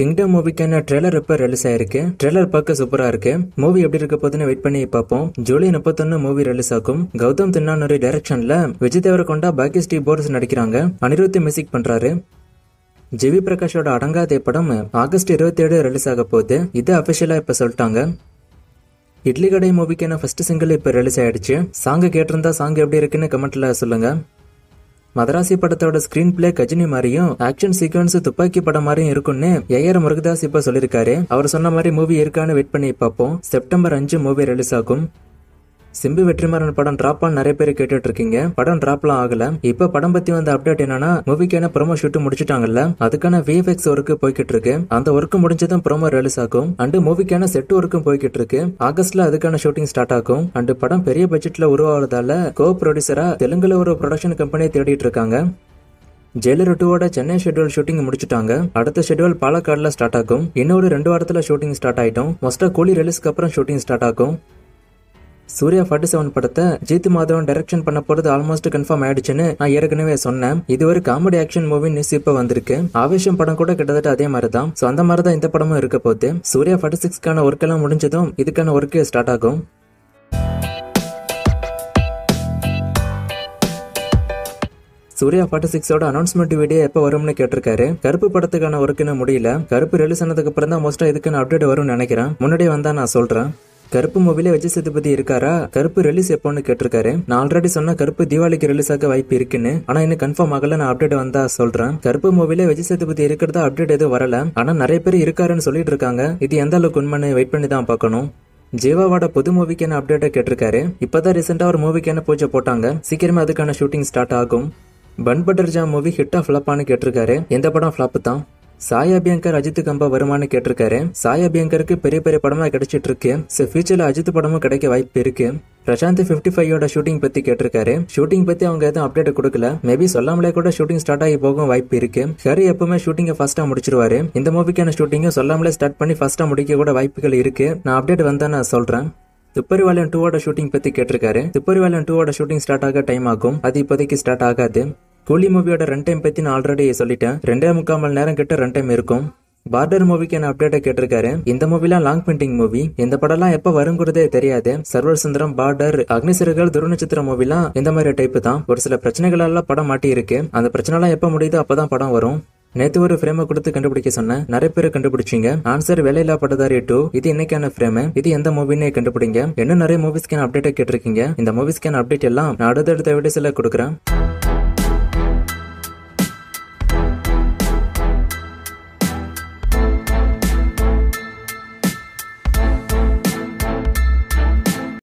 Kingdom மூவிக்கான trailer இப்ப release ஆயிருக்கு. Trailer பார்க்க சூப்பரா இருக்கு. மூவி எப்படி இருக்க போதுன்னு வெயிட் பண்ணி பார்ப்போம். ஜூலை 31 மூவி ரிலீஸ் ஆகும். கௌதம் தின்னானூரி டைரக்ஷன்ல விஜய் தேவரகொண்டா, பாக்கி ஸ்டீவ் போர்ஸ் நடிக்கிறாங்க. அனிருத் மியூசிக் பண்றாரு. ஜிவி பிரகாஷோட அடங்காதே படம் ஆகஸ்ட் 27 ரிலீஸ் ஆக போகுது. இது அபிஷியலா இப்ப சொல்லிட்டாங்க. இட்லி கடை மூவிக்கான ஃபர்ஸ்ட் சிங்கிள் இப்ப ரிலீஸ் ஆயிடுச்சு. சாங் கேட்டிருந்தா சாங் எப்படி இருக்குன்னு கமெண்ட்ல சொல்லுங்க. மதராசி படத்தோட ஸ்கிரீன் பிளே கஜினி மாதிரியும் ஆக்ஷன் சீக்வன்ஸ் துப்பாக்கி படம் மாதிரியும் இருக்கும்னு ஏஆர் முருகதாஸ் இப்ப சொல்லிருக்காரு. அவர் சொன்ன மாதிரி மூவி இருக்கான்னு வெயிட் பண்ணி பார்ப்போம். செப்டம்பர் 5 மூவி ரிலீஸ் ஆகும். சிம்பு வெற்றிமாறன் படம் டிராப் ஆன் நிறைய பேர் கேட்டுட்டு இருக்கீங்க. படம் டிராப்லாம் ஆகல. இப்ப படம் பத்தி வந்த அப்டேட் என்னன்னா, மூவிக்கான ப்ரோமோ ஷூட் முடிச்சிட்டாங்கல்ல, அதுக்கான விஎஃப்எக்ஸ் ஒர்க் போய்கிட்டு இருக்கு. அந்த ஒர்க் முடிஞ்சதும் ப்ரோமோ ரிலீஸ் ஆகும். அண்ட் மூவிக்கான செட் ஒர்க்கும் போய்கிட்டு இருக்கு. ஆகஸ்ட்ல அதுக்கான ஷூட்டிங் ஸ்டார்ட் ஆகும். அண்ட் படம் பெரிய பட்ஜெட்ல உருவாவதால கோ ப்ரொடியூசரா தெலுங்குல ஒரு ப்ரொடக்ஷன் கம்பெனியை தேடிட்டு இருக்காங்க. ஜெயிலர் 2 சென்னை ஷெட்யூல் ஷூட்டிங் முடிச்சுட்டாங்க. அடுத்த ஷெட்யூல் பாலக்காடுல ஸ்டார்ட் ஆகும். இன்னொரு 2 வாரத்துல ஷூட்டிங் ஸ்டார்ட் ஆயிட்டோம். மோஸ்டா கூலி ரிலீஸ்க்கு அப்புறம் ஷூட்டிங் ஸ்டார்ட் ஆகும். சூர்யா 47 படத்தை ஜீத் மாதவன் டைரக்ஷன் பண்ண போறது ஆல்மோஸ்ட் கன்ஃபார்ம் ஆயிடுச்சுன்னு நான் ஏற்கனவே சொன்னேன். இது ஒரு காமெடி ஆக்ஷன் மூவி நியூஸ் இப்ப வந்திருக்கு. ஆவேஷம் படம் கூட கிட்டத்தட்ட அதே மாதிரி தான். சோ அந்த மாதிரி தான் இந்த படமும் இருக்க போகுது. சூர்யா 46க்கான ஒர்க் எல்லாம் முடிஞ்சதும் இதுக்கான ஒர்க் ஸ்டார்ட் ஆகும். சூர்யா 46ஓட அனௌன்ஸ்மெண்ட் வீடியோ எப்ப வரும்னு கேட்டிருக்காரு. கருப்பு படத்துக்கான ஒர்க்குன்னு முடியல. கருப்பு ரிலீஸ் ஆனதுக்கு அப்புறம் தான் மோஸ்டா இதுக்கான அப்டேட் வரும்னு நினைக்கிறேன். முன்னாடியே வந்தா நான் சொல்றேன். கருப்பு மூவில விஜய் சேதுபதி இருக்காரா, கருப்பு ரிலீஸ் எப்போன்னு கேட்டிருக்காரு. நான் ஆல்ரெடி சொன்ன கருப்பு தீபாவளிக்கு ரிலீஸ் ஆக வாய்ப்பு இருக்குன்னு. ஆனா இன்னும் கன்ஃபார்ம் ஆகல. நான் அப்டேட் வந்தா சொல்றேன். கருப்பு மூவில விஜய் சேதுபதி இருக்கிறதா அப்டேட் எதுவும் வரல. ஆனா நிறைய பேர் இருக்காருன்னு சொல்லிட்டு இருக்காங்க. இது எந்த அளவுக்கு உண்மைன்னு வெயிட் பண்ணி தான் பார்க்கணும். ஜீவாவோட புது மூவிக்கான அப்டேட்டை கேட்டிருக்காரு. இப்பதான் ரீசெண்டா ஒரு மூவிக்கான பூஜை போட்டாங்க. சீக்கிரமே அதுக்கான ஷூட்டிங் ஸ்டார்ட் ஆகும். பன் பட்டர் ஜாம் மூவி ஹிட்டா ஃபிளாப்பான்னு கேட்டிருக்காரு. எந்த படம் ஃபிளாப் தான். சாய் அபியங்கர் அஜித் கம்பா வருமானு கேட்டிருக்காரு. சாய் அபியங்கருக்கு பெரிய பெரிய படமா கிடைச்சிட்டு இருக்கு. ஃபியூச்சர்ல அஜித் படமும் கிடைக்க வாய்ப்பு இருக்கு. பிரசாந்த் 55ஓட ஷூட்டிங் பத்தி கேட்டிருக்காரு. ஷூட்டிங் பத்தி அவங்க எதுவும் அப்டேட் கொடுக்கல. மேபி சொல்லாமலே கூட ஷூட்டிங் ஸ்டார்ட் ஆகி போகும் வாய்ப்பு இருக்கு. ஹரி எப்பவுமே ஷூட்டிங்க ஃபாஸ்டா முடிச்சிருவாரு. இந்த மூவிக்கான ஷூட்டிங்க சொல்லாமலே ஸ்டார்ட் பண்ணி ஃபாஸ்டா முடிக்க கூட வாய்ப்புகள் இருக்கு. நான் அப்டேட் வந்தா நான் சொல்றேன். துப்பறிவாளன் 2ஓட ஷூட்டிங் பத்தி கேட்டிருக்காரு. துப்பறிவாளன் 2ஓட ஷூட்டிங் ஸ்டார்ட் ஆக டைம் ஆகும். அது இப்போதைக்கு ஸ்டார்ட் ஆகாது. கூலி மூவியோட ரன் டைம் பத்தி நான் ஆல்ரெடி சொல்லிட்டேன். 2.25 மணி நேரம் கிட்ட ரன் டைம் இருக்கும். பார்டர் மூவிக்கான அப்டேட்டை கேட்டிருக்காரு. இந்த மூவிலாம் லாங் பெயிண்டிங் மூவி. இந்த படம்லாம் எப்ப வருங்கிறதே தெரியாது. சர்வர் சுந்தரம், பார்டர், அக்னிசிறகுகள், துருநட்சத்திர மூவிலாம் இந்த மாதிரி டைப் தான். ஒரு சில பிரச்சனைகளால படம் மாட்டி இருக்கு. அந்த பிரச்சனை எல்லாம் எப்ப முடியுதோ அப்பதான் படம் வரும். நேத்து ஒரு ஃப்ரேமை கொடுத்து கண்டுபிடிக்க சொன்னேன். நிறைய பேர் கண்டுபிடிச்சிங்க. ஆன்சர் வேலையில்லா பட்டதாரி 2. இது இன்னைக்கான ஃப்ரேம். இது எந்த மூவின்னு கண்டுபிடிங்க. இன்னும் நிறைய மூவிஸ்க்கான அப்டேட்டை கேட்டிருக்கீங்க. இந்த மூவிஸ்க்கான அப்டேட் எல்லாம் நான் அடுத்தடுத்த வீடியோஸ்ல கொடுக்குறேன்.